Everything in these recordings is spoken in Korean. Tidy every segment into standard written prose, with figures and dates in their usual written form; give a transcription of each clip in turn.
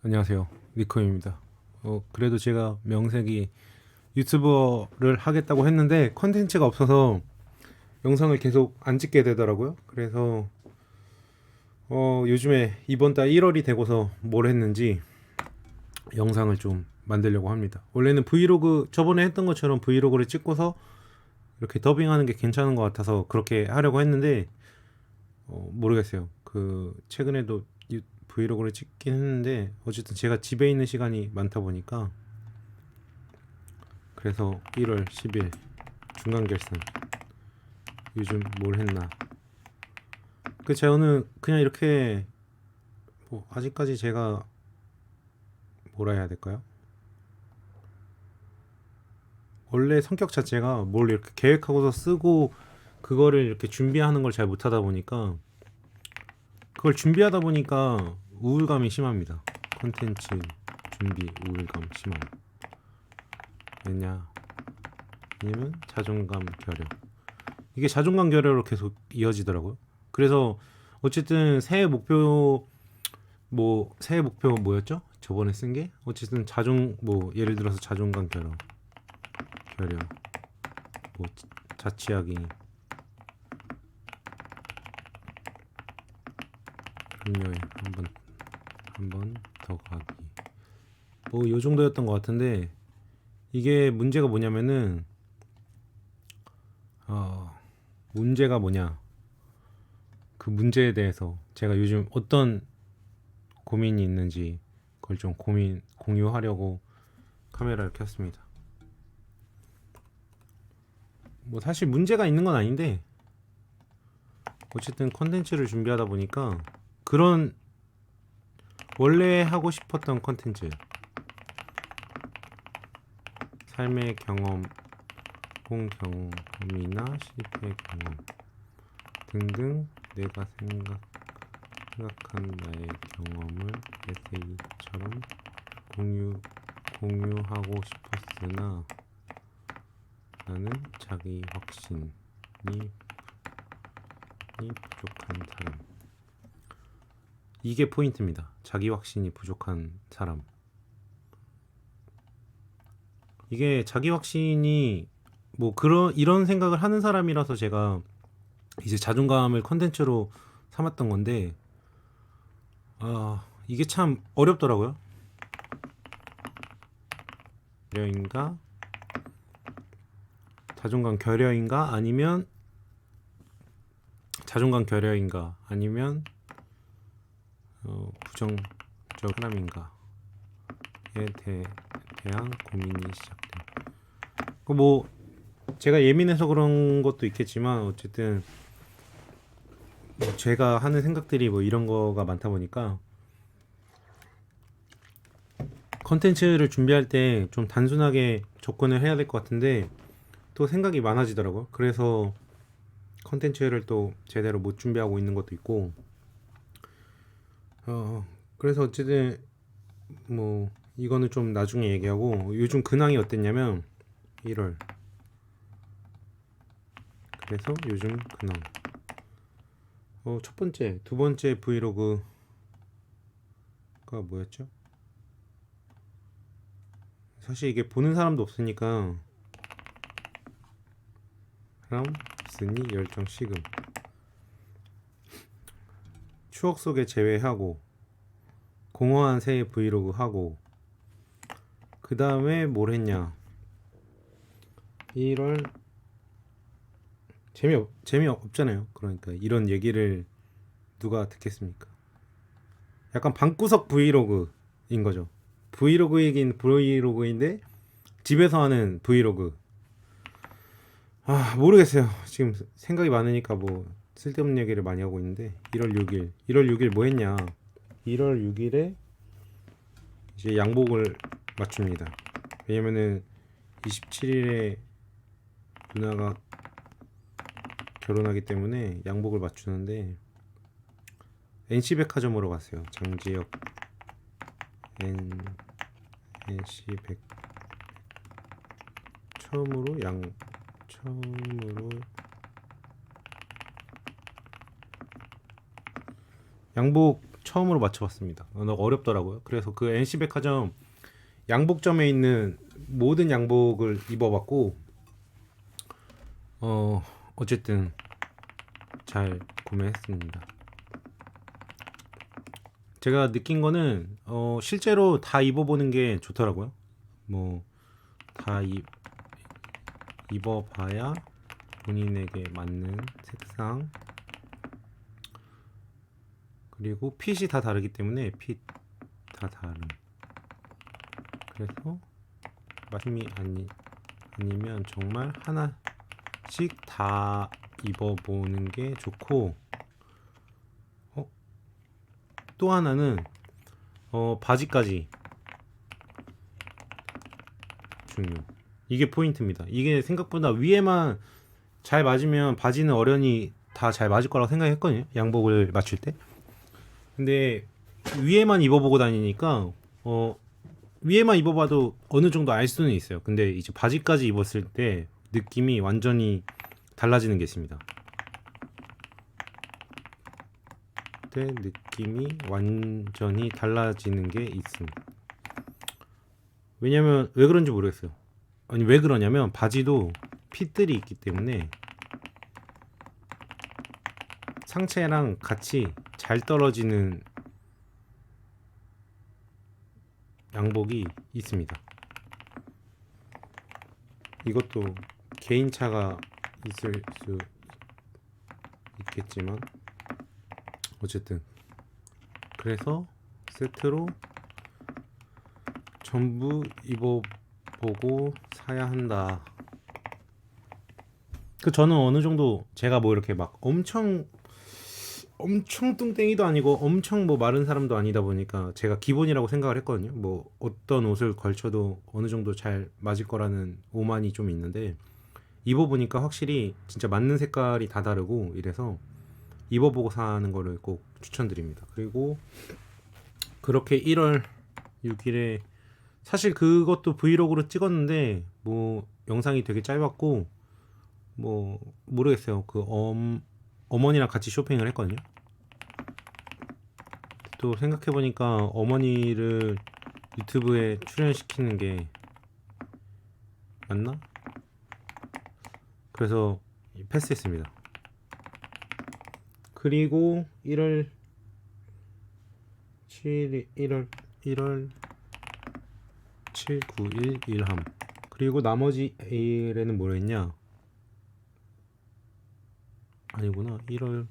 안녕하세요. 니코입니다. 그래도 제가 명색이 유튜버를 하겠다고 했는데 컨텐츠가 없어서 영상을 계속 안 찍게 되더라고요. 그래서 요즘에 이번 달 1월이 되고서 뭘 했는지 영상을 좀 만들려고 합니다. 원래는 브이로그 저번에 했던 것처럼 브이로그를 찍고서 이렇게 더빙하는 게 괜찮은 것 같아서 그렇게 하려고 했는데 모르겠어요. 최근에도 브이로그를 찍긴 했는데 어쨌든 제가 집에 있는 시간이 많다 보니까 그래서 1월 10일 중간결산 요즘 뭘 했나 저는 그냥 이렇게 아직까지 제가 뭐라 해야 될까요? 원래 성격 자체가 뭘 이렇게 계획하고서 쓰고 그거를 이렇게 준비하는 걸 잘 못하다 보니까 그걸 준비하다 보니까 우울감이 심합니다. 컨텐츠 준비 우울감 심함. 왜냐? 왜냐면 자존감 결여. 이게 자존감 결여로 계속 이어지더라고요. 그래서 어쨌든 새해 목표 뭐였죠? 저번에 쓴 게 어쨌든 예를 들어서 자존감 결여 뭐 자취하기 금요일 한 번 더 가기 뭐 요 정도였던 것 같은데 이게 문제가 뭐냐면은 문제가 뭐냐 그 문제에 대해서 제가 요즘 어떤 고민이 있는지 그걸 좀 공유하려고 카메라를 켰습니다. 뭐 사실 문제가 있는 건 아닌데 어쨌든 컨텐츠를 준비하다 보니까 그런 원래 하고 싶었던 컨텐츠 삶의 경험, 경험이나 실패 경험 등등 내가 생각한 나의 경험을 에세이처럼 공유하고 싶었으나 나는 자기 확신이 부족한 사람. 이게 포인트입니다. 자기 확신이 부족한 사람. 이게 자기 확신이 이런 생각을 하는 사람이라서 제가 이제 자존감을 컨텐츠로 삼았던 건데 이게 참 어렵더라고요. 결여인가 자존감 결여인가 아니면 자존감 결여인가 아니면 부정적 사람인가에 대한 고민이 시작돼요. 뭐 제가 예민해서 그런 것도 있겠지만 어쨌든 제가 하는 생각들이 이런 거가 많다 보니까 컨텐츠를 준비할 때 좀 단순하게 접근을 해야 될 것 같은데 또 생각이 많아지더라고요. 그래서 컨텐츠를 또 제대로 못 준비하고 있는 것도 있고 그래서 어쨌든 이거는 좀 나중에 얘기하고 요즘 근황이 어땠냐면 1월 그래서 요즘 근황 첫 번째, 두 번째 브이로그가 뭐였죠? 사실 이게 보는 사람도 없으니까 사람 없으니 열정 식음 추억 속에 제외하고 공허한 새해 브이로그 하고 그 다음에 뭘 했냐 1월 재미없잖아요. 그러니까 이런 얘기를 누가 듣겠습니까? 약간 방구석 브이로그인 거죠. 브이로그이긴 브이로그인데 집에서 하는 브이로그. 모르겠어요. 지금 생각이 많으니까 쓸데없는 얘기를 많이 하고 있는데 1월 6일 뭐 했냐? 1월 6일에 이제 양복을 맞춥니다. 왜냐면은 27일에 누나가 결혼하기 때문에 양복을 맞추는데 NC백화점으로 갔어요. 장지역 NC백 처음으로 양복 처음으로 맞춰봤습니다. 너무 어렵더라고요. 그래서 그 NC백화점 양복점에 있는 모든 양복을 입어봤고 어쨌든 잘 구매했습니다. 제가 느낀 거는 실제로 다 입어보는 게 좋더라고요. 뭐 다 입어봐야 본인에게 맞는 색상 그리고 핏이 다 다르기 때문에 핏 다 다른. 그래서 마음이 아니면 정말 하나씩 다 입어보는 게 좋고 또 하나는 바지까지 중요. 이게 포인트입니다. 이게 생각보다 위에만 잘 맞으면 바지는 어련히 다 잘 맞을 거라고 생각했거든요. 양복을 맞출 때. 근데 위에만 입어보고 다니니까 위에만 입어봐도 어느 정도 알 수는 있어요. 근데 이제 바지까지 입었을 때 느낌이 완전히 달라지는 게 있습니다. 그때 느낌이 완전히 달라지는 게 있습니다. 왜냐면 왜 그런지 모르겠어요. 아니 왜 그러냐면 바지도 핏들이 있기 때문에 상체랑 같이 잘 떨어지는 양복이 있습니다. 이것도 개인차가 있을 수 있겠지만 어쨌든 그래서 세트로 전부 입어보고 사야 한다. 저는 어느 정도 제가 뭐 이렇게 막 엄청 뚱땡이도 아니고 엄청 뭐 마른 사람도 아니다 보니까 제가 기본이라고 생각을 했거든요. 뭐 어떤 옷을 걸쳐도 어느 정도 잘 맞을 거라는 오만이 좀 있는데 입어보니까 확실히 진짜 맞는 색깔이 다 다르고 이래서 입어보고 사는 거를 꼭 추천드립니다. 그리고 그렇게 1월 6일에 사실 그것도 브이로그로 찍었는데 뭐 영상이 되게 짧았고 뭐 모르겠어요. 어머니랑 같이 쇼핑을 했거든요. 또 생각해보니까 어머니를 유튜브에 출연시키는 게 맞나? 그래서 패스했습니다. 그리고 1월 7일 1월 7, 9일 일함. 그리고 나머지 일에는 뭘 했냐? 아니구나. 1월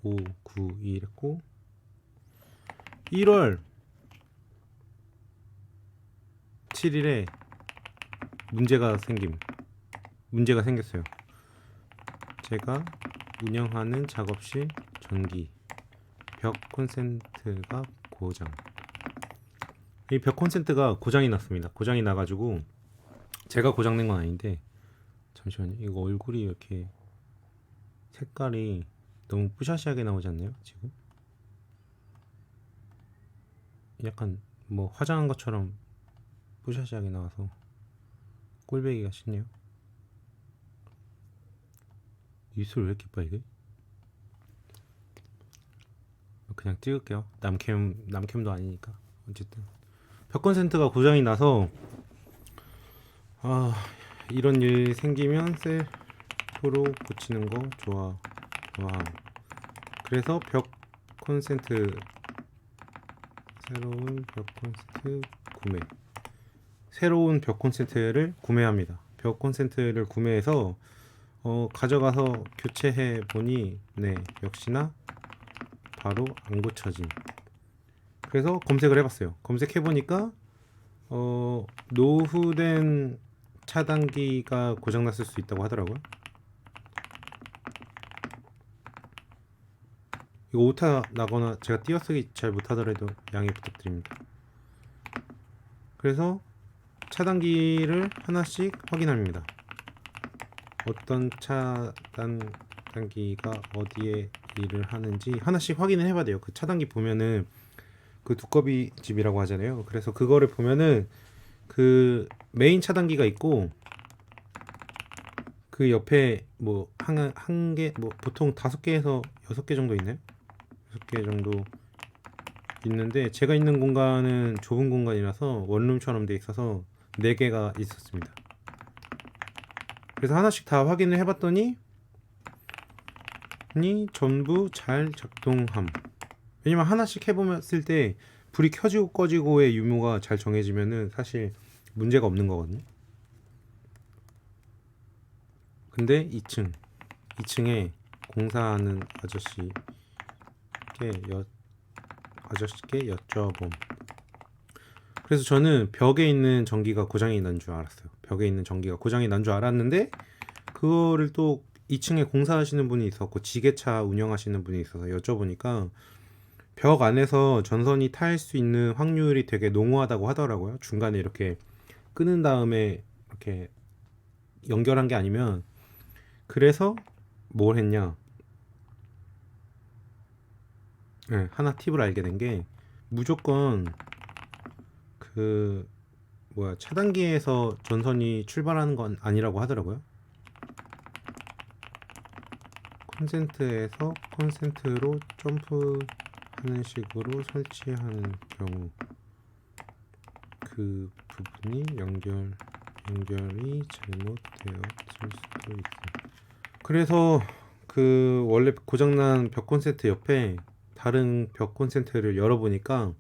5, 9, 2 했고 1월 7일에 문제가 생겼어요. 제가 운영하는 작업실 전기 벽 콘센트가 고장. 이 벽 콘센트가 고장이 났습니다. 고장이 나가지고 제가 고장낸 건 아닌데 잠시만요. 이거 얼굴이 이렇게 색깔이 너무 뿌샤시하게 나오지 않나요? 지금 약간 뭐 화장한 것처럼 뿌샤시하게 나와서 꼴배기가 싫네요. 입술 왜 이렇게 빨개? 그냥 찍을게요. 남캠도 아니니까. 어쨌든 벽 콘센트가 고장이 나서 이런 일 생기면 셀프로 고치는 거 좋아. 그래서 벽 콘센트 새로운 벽 콘센트를 구매합니다. 벽 콘센트를 구매해서 가져가서 교체해 보니 네 역시나 바로 안 고쳐짐. 그래서 검색을 해봤어요. 검색해 보니까 노후된 차단기가 고장났을 수 있다고 하더라고요. 이거 오타 나거나 제가 띄어쓰기 잘 못하더라도 양해 부탁드립니다. 그래서 차단기를 하나씩 확인합니다. 어떤 차단기가 어디에 일을 하는지 하나씩 확인을 해봐야 돼요. 그 차단기 보면은 그 두꺼비 집이라고 하잖아요. 그래서 그거를 보면은 그 메인 차단기가 있고 그 옆에 뭐 한 개 뭐 보통 5개에서 6개 정도 있나요? 6개 정도 있는데 제가 있는 공간은 좁은 공간이라서 원룸처럼 돼 있어서 4개가 있었습니다. 그래서 하나씩 다 확인을 해봤더니 전부 잘 작동함. 왜냐면 하나씩 해보았을 때 불이 켜지고 꺼지고의 유무가 잘 정해지면은 사실 문제가 없는 거거든요. 근데 2층에 공사하는 아저씨께 여쭤봄. 그래서 저는 벽에 있는 전기가 고장이 난 줄 알았어요. 벽에 있는 전기가 고장이 난 줄 알았는데 그거를 또 2층에 공사하시는 분이 있었고 지게차 운영하시는 분이 있어서 여쭤보니까 벽 안에서 전선이 탈 수 있는 확률이 되게 농후하다고 하더라고요. 중간에 이렇게 끊은 다음에 이렇게 연결한 게 아니면. 그래서 뭘 했냐, 네, 하나 팁을 알게 된 게 무조건 그 차단기에서 전선이 출발하는 건 아니라고 하더라고요. 콘센트에서 콘센트로 점프하는 식으로 설치하는 경우 그 부분이 연결이 잘못되었을 수도 있어요. 그래서 그 원래 고장난 벽 콘센트 옆에 다른 벽 콘센트를 열어보니까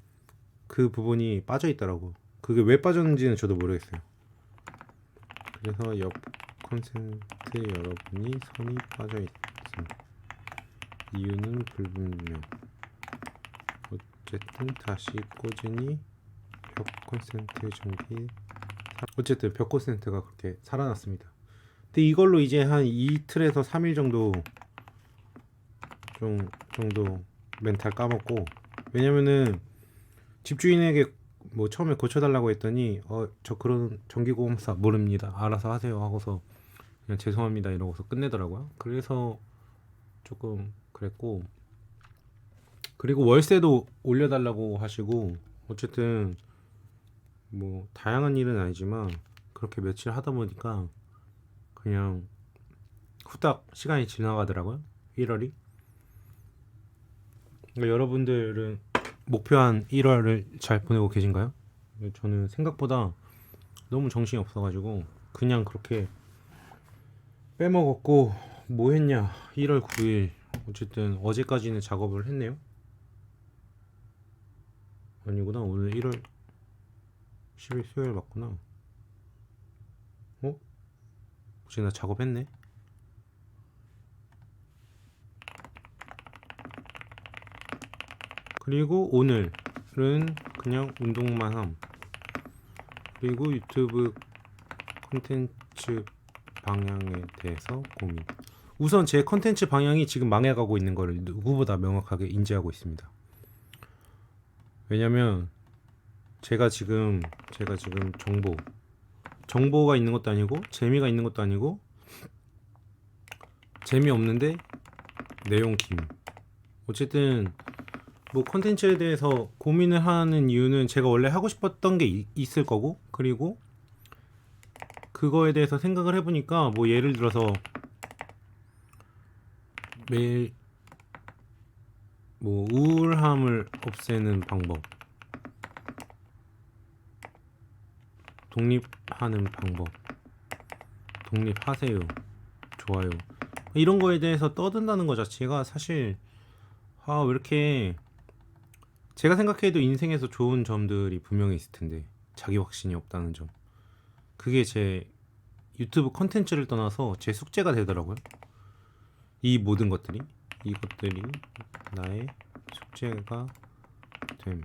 그 부분이 빠져 있더라고. 그게 왜 빠졌는지는 저도 모르겠어요. 그래서 옆 콘센트 열어보니 선이 빠져 있습니다. 이유는 불분명. 어쨌든 다시 꽂으니 벽 콘센트 전기 어쨌든 벽 콘센트가 그렇게 살아났습니다. 근데 이걸로 이제 한 이틀에서 3일 정도 멘탈 까먹고, 왜냐면은 집주인에게 뭐 처음에 고쳐달라고 했더니 저 그런 전기공사 모릅니다, 알아서 하세요 하고서 그냥 죄송합니다 이러고서 끝내더라고요. 그래서 조금 그랬고, 그리고 월세도 올려달라고 하시고, 어쨌든 뭐 다양한 일은 아니지만 그렇게 며칠 하다 보니까 그냥 후딱 시간이 지나가더라고요. 1월이. 그러니까 여러분들은 목표한 1월을 잘 보내고 계신가요? 저는 생각보다 너무 정신이 없어가지고 그냥 그렇게 빼먹었고, 뭐 했냐, 1월 9일 어쨌든 어제까지는 작업을 했네요. 아니구나, 오늘 1월 10일 수요일 맞구나. 혹시 나 작업했네? 그리고 오늘은 그냥 운동만 함. 그리고 유튜브 콘텐츠 방향에 대해서 고민. 우선 제 콘텐츠 방향이 지금 망해가고 있는 거를 누구보다 명확하게 인지하고 있습니다. 왜냐면 제가 지금 정보가 있는 것도 아니고 재미가 있는 것도 아니고, 재미없는데 내용 김. 어쨌든 뭐 콘텐츠에 대해서 고민을 하는 이유는 제가 원래 하고 싶었던 게 있을 거고, 그리고 그거에 대해서 생각을 해보니까 뭐 예를 들어서 매일 뭐 우울함을 없애는 방법, 독립하는 방법, 독립하세요, 좋아요, 이런 거에 대해서 떠든다는 것 자체가 사실 왜 이렇게, 제가 생각해도 인생에서 좋은 점들이 분명히 있을 텐데 자기 확신이 없다는 점, 그게 제 유튜브 컨텐츠를 떠나서 제 숙제가 되더라고요. 이 모든 것들이 이것들이 나의 숙제가 됨.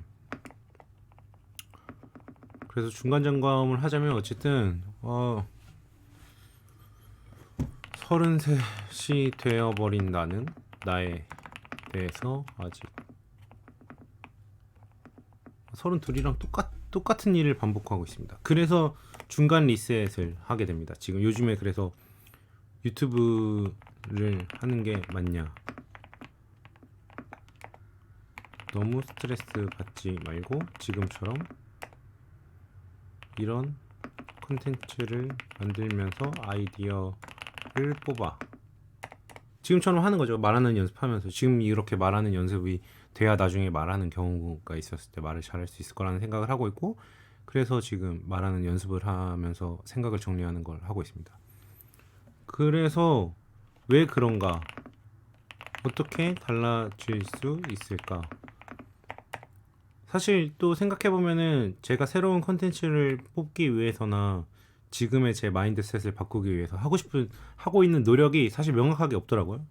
그래서 중간 점검을 하자면 어쨌든 33이 되어버린 나는 나에 대해서 아직 32이랑 똑같은 일을 반복하고 있습니다. 그래서 중간 리셋을 하게 됩니다. 지금 요즘에 그래서 유튜브를 하는 게 맞냐, 너무 스트레스 받지 말고 지금처럼 이런 콘텐츠를 만들면서 아이디어를 뽑아. 지금처럼 하는 거죠. 말하는 연습하면서. 지금 이렇게 말하는 연습이 돼야 나중에 말하는 경우가 있었을 때 말을 잘할 수 있을 거라는 생각을 하고 있고, 그래서 지금 말하는 연습을 하면서 생각을 정리하는 걸 하고 있습니다. 그래서 왜 그런가? 어떻게 달라질 수 있을까? 사실 또 생각해보면은 제가 새로운 컨텐츠를 뽑기 위해서나 지금의 제 마인드셋을 바꾸기 위해서 하고 있는 노력이 사실 명확하게 없더라고요.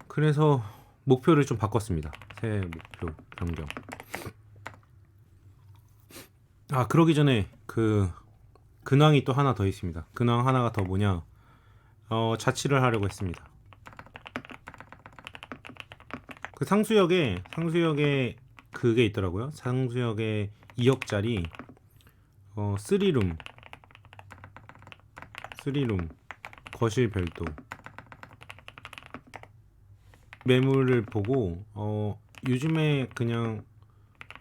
그래서 목표를 좀 바꿨습니다. 새해 목표 변경. 그러기 전에 근황이 또 하나 더 있습니다. 근황 하나가 더 뭐냐? 자취를 하려고 했습니다. 그 상수역에 그게 있더라고요. 상수역에 2억짜리 3룸 거실 별도 매물을 보고 요즘에 그냥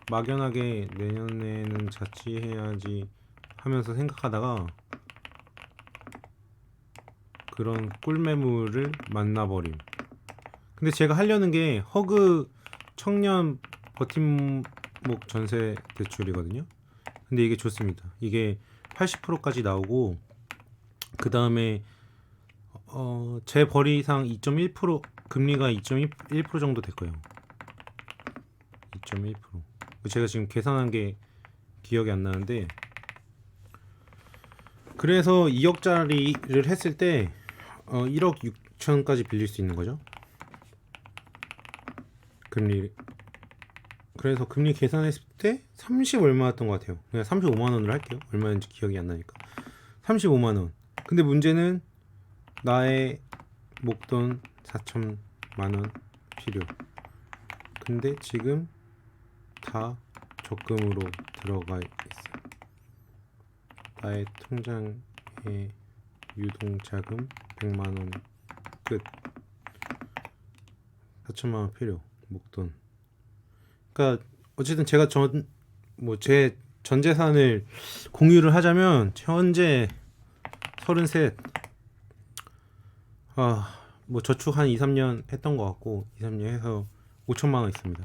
막연하게 내년에는 자취해야지 하면서 생각하다가 그런 꿀매물을 만나버림. 근데 제가 하려는 게 허그 청년 버팀목 전세 대출이거든요. 근데 이게 좋습니다. 이게 80%까지 나오고, 그 다음에 제 벌이상 2.1% 금리가 2.1% 정도 될 거예요. 2.1%. 제가 지금 계산한 게 기억이 안 나는데, 그래서 2억짜리를 했을 때 1억 6천까지 빌릴 수 있는 거죠. 금리. 그래서 금리 계산했을 때 30 얼마였던 것 같아요. 그냥 35만 원으로 할게요. 얼마인지 기억이 안 나니까. 35만 원. 근데 문제는 나의 목돈 4천만 원 필요. 근데 지금 다 적금으로 들어가 있어. 나의 통장에 유동자금 100만 원 끝. 4천만 원 필요. 목돈. 그러니까 어쨌든 제가 제 전 재산을 공유를 하자면 현재 33. 뭐 저축 한 2, 3년 했던 것 같고 2, 3년 해서 5천만 원 있습니다.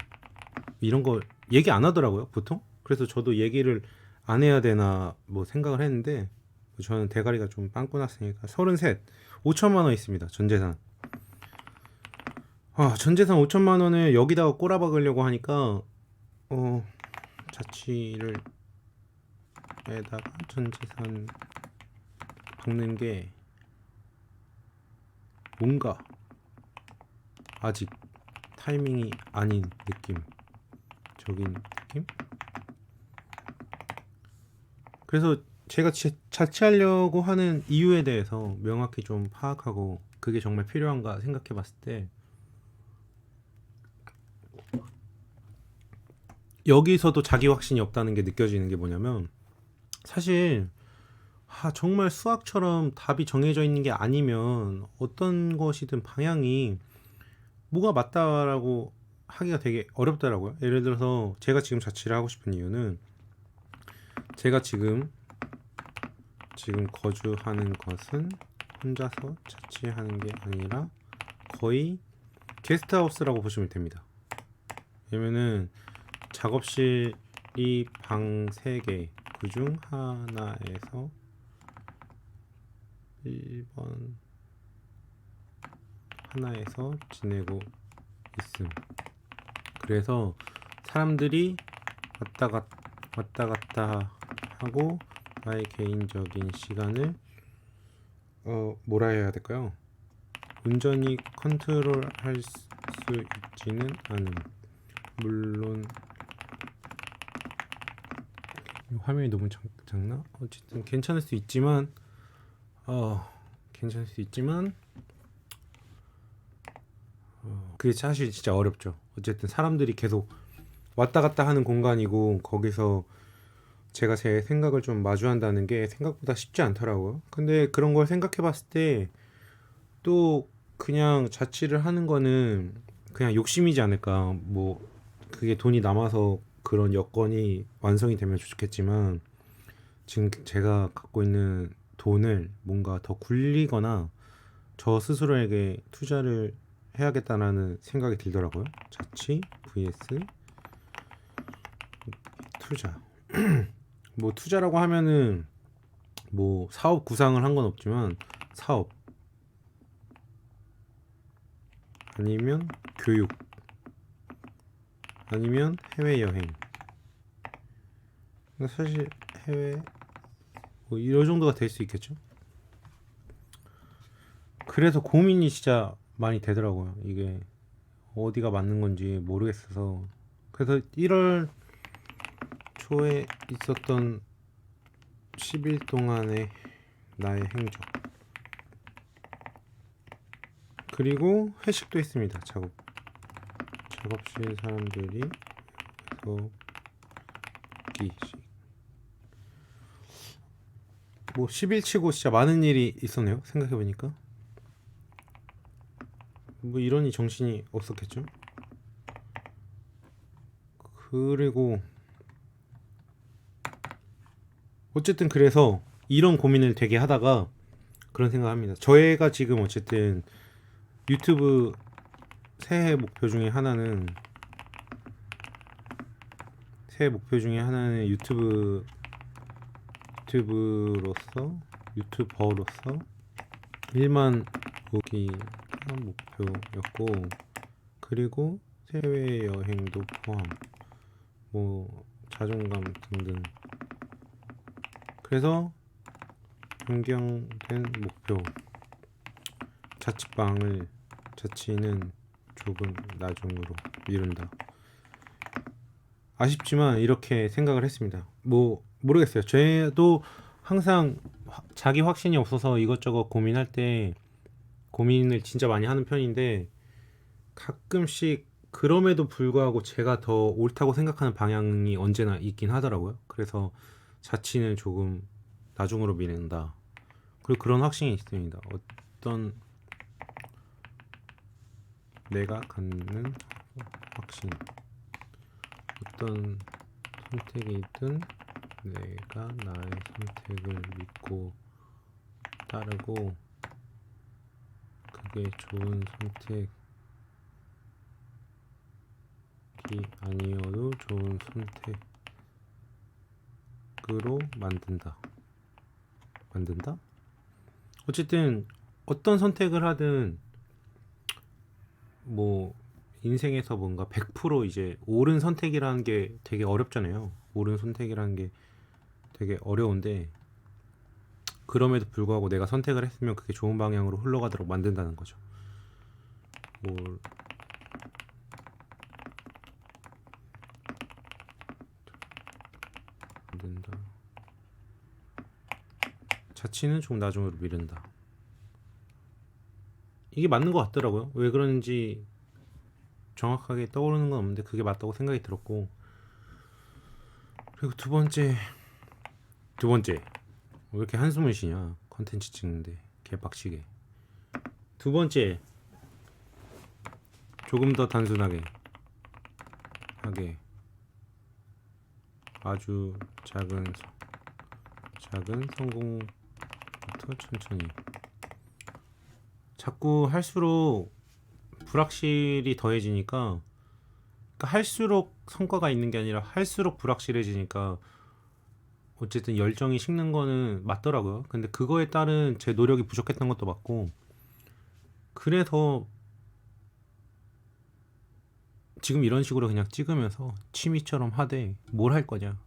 이런 거 얘기 안 하더라고요, 보통. 그래서 저도 얘기를 안 해야 되나 뭐 생각을 했는데, 저는 대가리가 좀 빵꾸 났으니까 33. 5천만 원 있습니다. 전 재산. 전 재산 5천만 원을 여기다가 꼬라박으려고 하니까 자취를 에다가 전 재산 박는 게 뭔가 아직 타이밍이 아닌 느낌적인 느낌? 그래서 제가 자취하려고 하는 이유에 대해서 명확히 좀 파악하고 그게 정말 필요한가 생각해 봤을 때, 여기서도 자기 확신이 없다는 게 느껴지는 게 뭐냐면, 사실 정말 수학처럼 답이 정해져 있는 게 아니면 어떤 것이든 방향이 뭐가 맞다라고 하기가 되게 어렵더라고요. 예를 들어서 제가 지금 자취를 하고 싶은 이유는, 제가 지금 거주하는 것은 혼자서 자취하는 게 아니라 거의 게스트하우스라고 보시면 됩니다. 왜냐면은 작업실이 방 3개, 그중 하나에서 1번 하나에서 지내고 있음. 그래서 사람들이 왔다 갔다 하고 나의 개인적인 시간을 뭐라 해야 될까요? 온전히 컨트롤할 수 있지는 않음. 물론 화면이 너무 작나? 어쨌든 괜찮을 수 있지만 그게 사실 진짜 어렵죠. 어쨌든 사람들이 계속 왔다 갔다 하는 공간이고, 거기서 제가 제 생각을 좀 마주한다는 게 생각보다 쉽지 않더라고요. 근데 그런 걸 생각해 봤을 때 또 그냥 자취를 하는 거는 그냥 욕심이지 않을까. 뭐 그게 돈이 남아서 그런 여건이 완성이 되면 좋겠지만, 지금 제가 갖고 있는 돈을 뭔가 더 굴리거나 저 스스로에게 투자를 해야겠다라는 생각이 들더라고요. 자취 vs 투자. 뭐 투자라고 하면은 뭐 사업 구상을 한 건 없지만 사업 아니면 교육 아니면 해외여행. 사실 해외 뭐 이런 정도가 될 수 있겠죠. 그래서 고민이 진짜 많이 되더라고요. 이게 어디가 맞는 건지 모르겠어서. 그래서 1월 초에 있었던 10일 동안의 나의 행적, 그리고 회식도 했습니다. 작업실 사람들이 기식. 뭐 10일 치고 진짜 많은 일이 있었네요. 생각해보니까 뭐 이러니 정신이 없었겠죠. 그리고 어쨌든 그래서 이런 고민을 되게 하다가 그런 생각합니다. 저희가 지금 어쨌든 유튜브 새해 목표 중에 하나는 유튜버로서 1만 보기 목표였고, 그리고 해외 여행도 포함, 뭐 자존감 등등. 그래서 변경된 목표, 자취는 조금 나중으로 미룬다. 아쉽지만 이렇게 생각을 했습니다. 뭐 모르겠어요. 저도 항상 자기 확신이 없어서 이것저것 고민할 때 고민을 진짜 많이 하는 편인데, 가끔씩 그럼에도 불구하고 제가 더 옳다고 생각하는 방향이 언제나 있긴 하더라고요. 그래서 자취는 조금 나중으로 미룬다. 그리고 그런 확신이 있습니다. 어떤 내가 갖는 확신, 어떤 선택이든 내가 나의 선택을 믿고 따르고, 그게 좋은 선택이 아니어도 좋은 선택으로 만든다? 어쨌든 어떤 선택을 하든 뭐 인생에서 뭔가 100% 이제 옳은 선택이라는 게 되게 어렵잖아요. 옳은 선택이라는 게 되게 어려운데, 그럼에도 불구하고 내가 선택을 했으면 그게 좋은 방향으로 흘러가도록 만든다는 거죠. 뭘 만든다. 자취는 좀 나중으로 미룬다. 이게 맞는 것 같더라고요. 왜 그런지 정확하게 떠오르는 건 없는데 그게 맞다고 생각이 들었고, 그리고 두 번째 왜 이렇게 한숨을 쉬냐, 컨텐츠 찍는데 개빡치게. 두 번째, 조금 더 단순하게 하게, 아주 작은 성공부터 천천히. 자꾸 할수록 불확실이 더해지니까, 그러니까 할수록 성과가 있는 게 아니라 할수록 불확실해지니까 어쨌든 열정이 식는 거는 맞더라고요. 근데 그거에 따른 제 노력이 부족했던 것도 맞고, 그래서 지금 이런 식으로 그냥 찍으면서 취미처럼 하되, 뭘 할 거냐,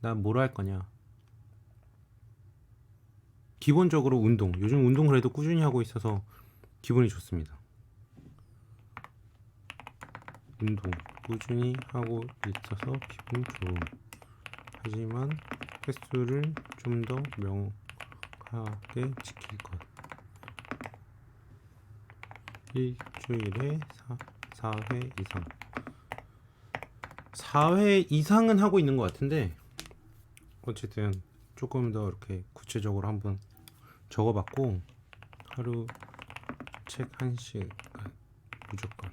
난 뭘 할 거냐. 기본적으로 요즘 운동 그래도 꾸준히 하고 있어서 기분이 좋습니다. 운동 꾸준히 하고 있어서 기분 좋음. 하지만 횟수를 좀 더 명확하게 지킬 것. 일주일에 4회 이상. 4회 이상은 하고 있는 것 같은데, 어쨌든 조금 더 이렇게 구체적으로 한번 적어봤고, 하루 책 1시간, 무조건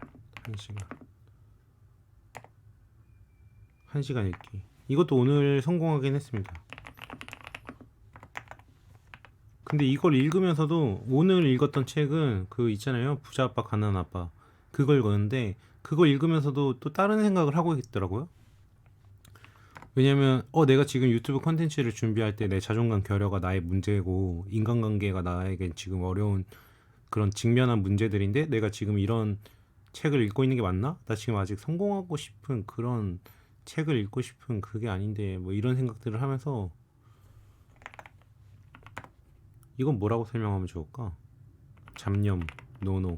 1시간 읽기. 이것도 오늘 성공하긴 했습니다. 근데 이걸 읽으면서도 오늘 읽었던 책은 그 있잖아요. 부자 아빠 가난한 아빠. 그걸 읽었는데 그거 읽으면서도 또 다른 생각을 하고 있더라고요. 왜냐면 내가 지금 유튜브 컨텐츠를 준비할 때 내 자존감 결여가 나의 문제고 인간관계가 나에게 지금 어려운 그런 직면한 문제들인데 내가 지금 이런 책을 읽고 있는 게 맞나? 나 지금 아직 성공하고 싶은 그런 책을 읽고 싶은 그게 아닌데 뭐 이런 생각들을 하면서 이건 뭐라고 설명하면 좋을까? 잡념, 노노.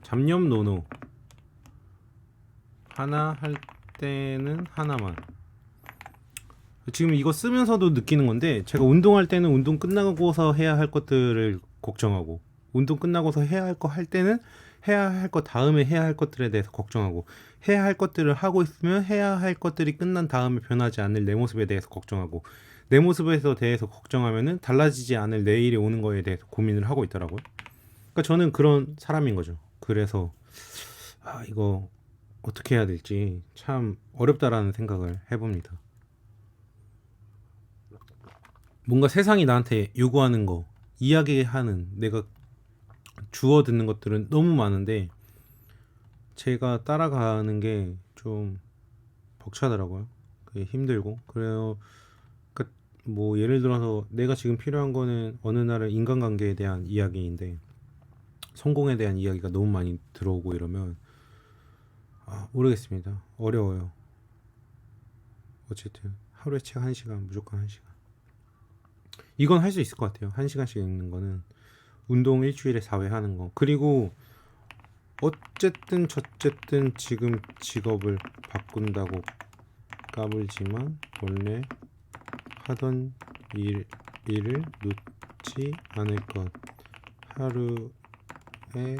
잡념, 노노. 하나 할 때는 하나만. 지금 이거 쓰면서도 느끼는 건데 제가 운동할 때는 운동 끝나고서 해야 할 것들을 걱정하고 운동 끝나고서 해야 할 거 할 때는 해야 할 거 다음에 해야 할 것들에 대해서 걱정하고 해야 할 것들을 하고 있으면 해야 할 것들이 끝난 다음에 변하지 않을 내 모습에 대해서 걱정하고 내 모습에 대해서 걱정하면은 달라지지 않을 내일이 오는 거에 대해서 고민을 하고 있더라고요. 그러니까 저는 그런 사람인 거죠. 그래서 이거 어떻게 해야 될지 참 어렵다라는 생각을 해봅니다. 뭔가 세상이 나한테 요구하는 거, 이야기하는 내가 주워 듣는 것들은 너무 많은데 제가 따라가는 게 좀 벅차더라고요. 그게 힘들고 그래요. 그러니까 뭐 예를 들어서 내가 지금 필요한 거는 어느 날은 인간관계에 대한 이야기인데 성공에 대한 이야기가 너무 많이 들어오고 이러면 모르겠습니다. 어려워요. 어쨌든 하루에 책 1시간 무조건 1시간. 이건 할 수 있을 것 같아요. 1시간씩 읽는 거는 운동 일주일에 4회 하는 거. 그리고 어쨌든 저쨌든 지금 직업을 바꾼다고 까불지만 원래 하던 일을 놓지 않을 것. 하루에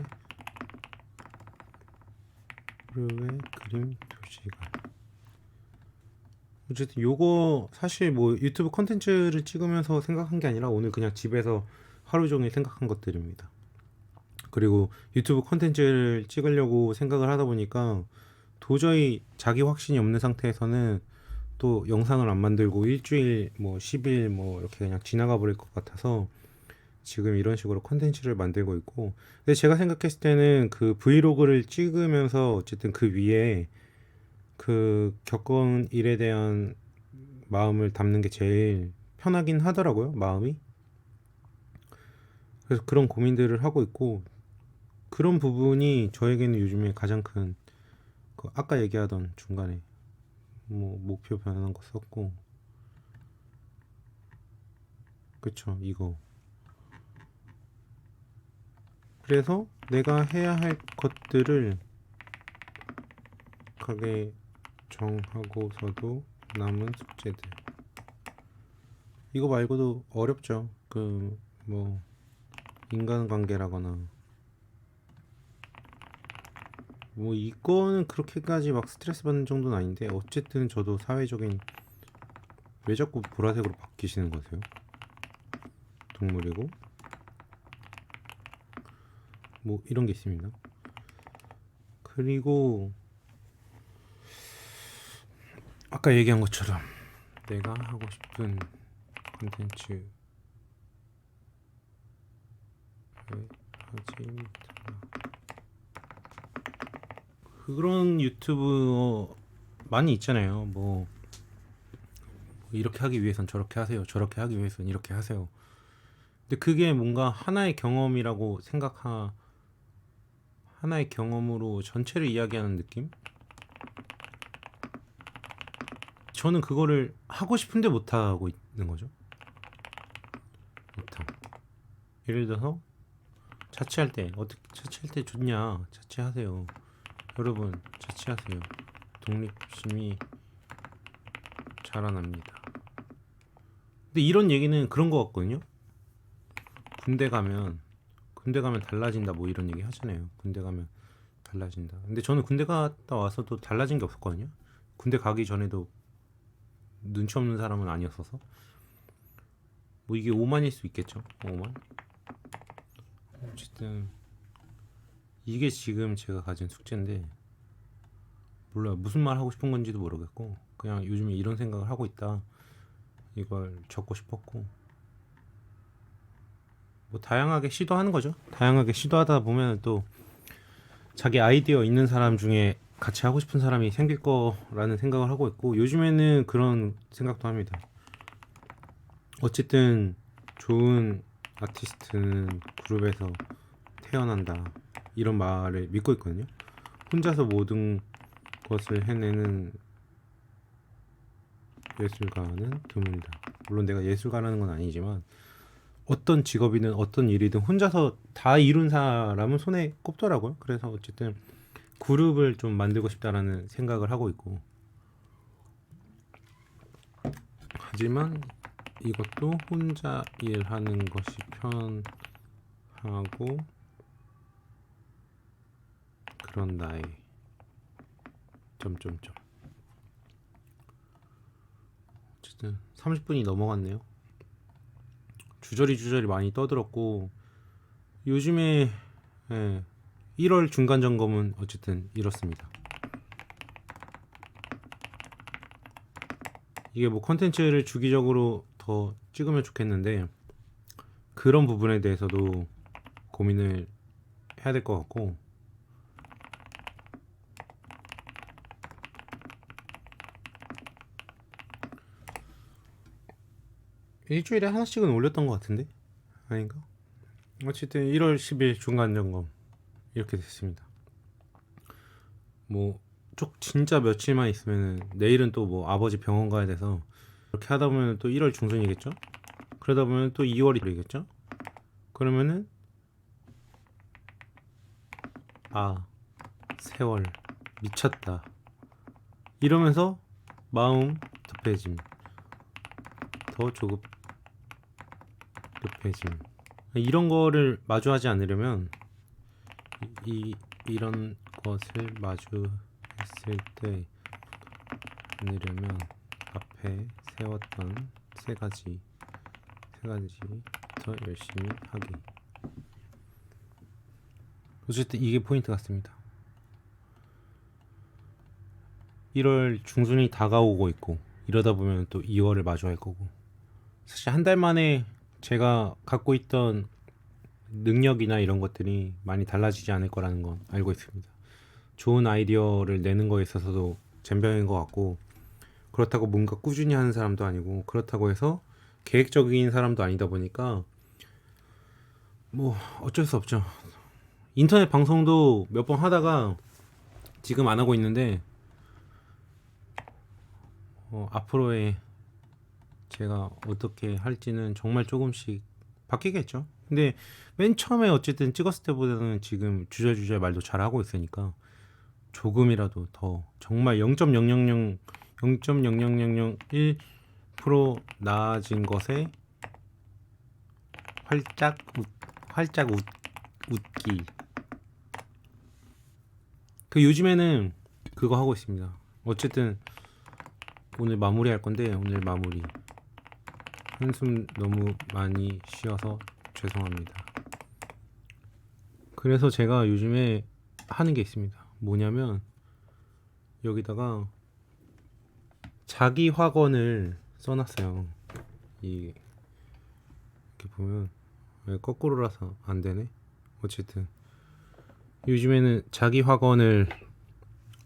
그림 2시간. 어쨌든 요거 사실 뭐 유튜브 컨텐츠를 찍으면서 생각한 게 아니라 오늘 그냥 집에서 하루 종일 생각한 것들입니다. 그리고 유튜브 컨텐츠를 찍으려고 생각을 하다 보니까 도저히 자기 확신이 없는 상태에서는 또 영상을 안 만들고 일주일 뭐 10일 뭐 이렇게 그냥 지나가 버릴 것 같아서 지금 이런 식으로 컨텐츠를 만들고 있고 근데 제가 생각했을 때는 그 브이로그를 찍으면서 어쨌든 그 위에 그 겪은 일에 대한 마음을 담는 게 제일 편하긴 하더라고요, 마음이. 그래서 그런 고민들을 하고 있고 그런 부분이 저에게는 요즘에 가장 큰 그 아까 얘기하던 중간에 뭐 목표 변하는 거 썼고 그쵸 이거 그래서 내가 해야 할 것들을 하게 정하고서도 남은 숙제들 이거 말고도 어렵죠. 그 뭐 인간관계라거나 뭐 이거는 그렇게까지 막 스트레스 받는 정도는 아닌데 어쨌든 저도 사회적인 왜 자꾸 보라색으로 바뀌시는 거세요? 동물이고 뭐 이런 게 있습니다. 그리고 아까 얘기한 것처럼 내가 하고 싶은 컨텐츠 하지 못하나 그런 유튜브 많이 있잖아요. 뭐 이렇게 하기 위해선 저렇게 하세요. 저렇게 하기 위해선 이렇게 하세요. 근데 그게 뭔가 하나의 경험이라고 하나의 경험으로 전체를 이야기하는 느낌? 저는 그거를 하고 싶은데 못하고 있는 거죠. 못함. 예를 들어서 자취할 때 어떻게 자취할 때 좋냐? 자취하세요. 여러분 자취하세요. 독립심이 자라납니다. 근데 이런 얘기는 그런 거 같거든요. 군대 가면 달라진다 뭐 이런 얘기 하잖아요. 군대 가면 달라진다. 근데 저는 군대 갔다 와서도 달라진 게 없었거든요. 군대 가기 전에도 눈치 없는 사람은 아니었어서 뭐 이게 오만일 수 있겠죠. 오만. 어쨌든 이게 지금 제가 가진 숙제인데 몰라요. 무슨 말 하고 싶은 건지도 모르겠고 그냥 요즘에 이런 생각을 하고 있다. 이걸 적고 싶었고 뭐 다양하게 시도하는 거죠. 다양하게 시도하다 보면 또 자기 아이디어 있는 사람 중에 같이 하고 싶은 사람이 생길 거라는 생각을 하고 있고, 요즘에는 그런 생각도 합니다. 어쨌든 좋은 아티스트는 그룹에서 태어난다, 이런 말을 믿고 있거든요. 혼자서 모든 것을 해내는 예술가는 드물다. 물론 내가 예술가라는 건 아니지만 어떤 직업이든 어떤 일이든 혼자서 다 이룬 사람은 손에 꼽더라고요. 그래서 어쨌든 그룹을 좀 만들고 싶다라는 생각을 하고 있고, 하지만 이것도 혼자 일하는 것이 편하고 그런 나의 점점점. 어쨌든 30분이 넘어갔네요. 주저리 많이 떠들었고, 요즘에 1월 중간 점검은 어쨌든 이렇습니다. 이게 뭐 컨텐츠를 주기적으로 더 찍으면 좋겠는데, 그런 부분에 대해서도 고민을 해야 될 것 같고, 일주일에 하나씩은 올렸던 것 같은데 아닌가? 어쨌든 1월 10일 중간 점검 이렇게 됐습니다. 뭐 쪽 진짜 며칠만 있으면 내일은 또 뭐 아버지 병원 가야 돼서, 이렇게 하다 보면 또 1월 중순이겠죠? 그러다 보면 또 2월이 되겠죠? 그러면은 아, 세월 미쳤다 이러면서 마음 급해짐, 더 조급해짐, 이런 거를 마주하지 않으려면 이런 것을 마주했을 때 않으려면 앞에 세웠던 세 가지 더 열심히 하기. 어쨌든 이게 포인트 같습니다. 1월 중순이 다가오고 있고, 이러다 보면 또 2월을 마주할 거고, 사실 한 달 만에 제가 갖고 있던 능력이나 이런 것들이 많이 달라지지 않을 거라는 건 알고 있습니다. 좋은 아이디어를 내는 거에 있어서도 젬병인 것 같고, 그렇다고 뭔가 꾸준히 하는 사람도 아니고, 그렇다고 해서 계획적인 사람도 아니다 보니까 뭐 어쩔 수 없죠. 인터넷 방송도 몇 번 하다가 지금 안 하고 있는데, 앞으로의 제가 어떻게 할지는 정말 조금씩 바뀌겠죠. 근데 맨 처음에 어쨌든 찍었을 때보다는 지금 주저주저 말도 잘 하고 있으니까 조금이라도 더 정말 0.00001% 나아진 것에 활짝 웃기. 그 요즘에는 그거 하고 있습니다. 어쨌든 오늘 마무리할 건데, 오늘 마무리 한숨 너무 많이 쉬어서 죄송합니다. 그래서 제가 요즘에 하는 게 있습니다. 뭐냐면 여기다가 자기 확언을 써놨어요. 이렇게 보면 거꾸로라서 안 되네. 어쨌든 요즘에는 자기 확언을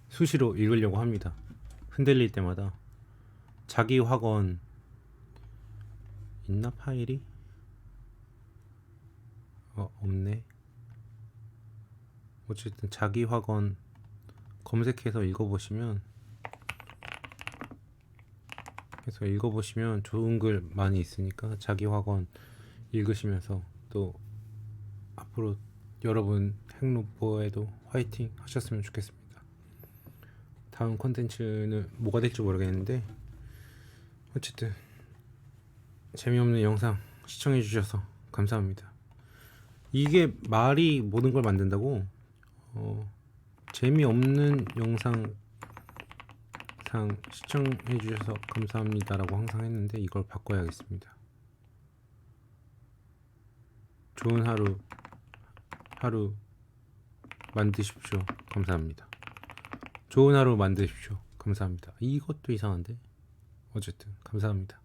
수시로 읽으려고 합니다. 흔들릴 때마다 자기 확언 있나 파일이? 없네. 어쨌든 자기 확언 검색해서 읽어보시면 좋은 글 많이 있으니까 자기 확언 읽으시면서 또 앞으로 여러분 행로보에도 화이팅 하셨으면 좋겠습니다. 다음 콘텐츠는 뭐가 될지 모르겠는데, 어쨌든 재미없는 영상 시청해 주셔서 감사합니다. 이게 말이 모든 걸 만든다고, 재미없는 영상 시청해 주셔서 감사합니다라고 항상 했는데, 이걸 바꿔야겠습니다. 좋은 하루 만드십시오. 감사합니다. 좋은 하루 만드십시오. 감사합니다. 이것도 이상한데, 어쨌든 감사합니다.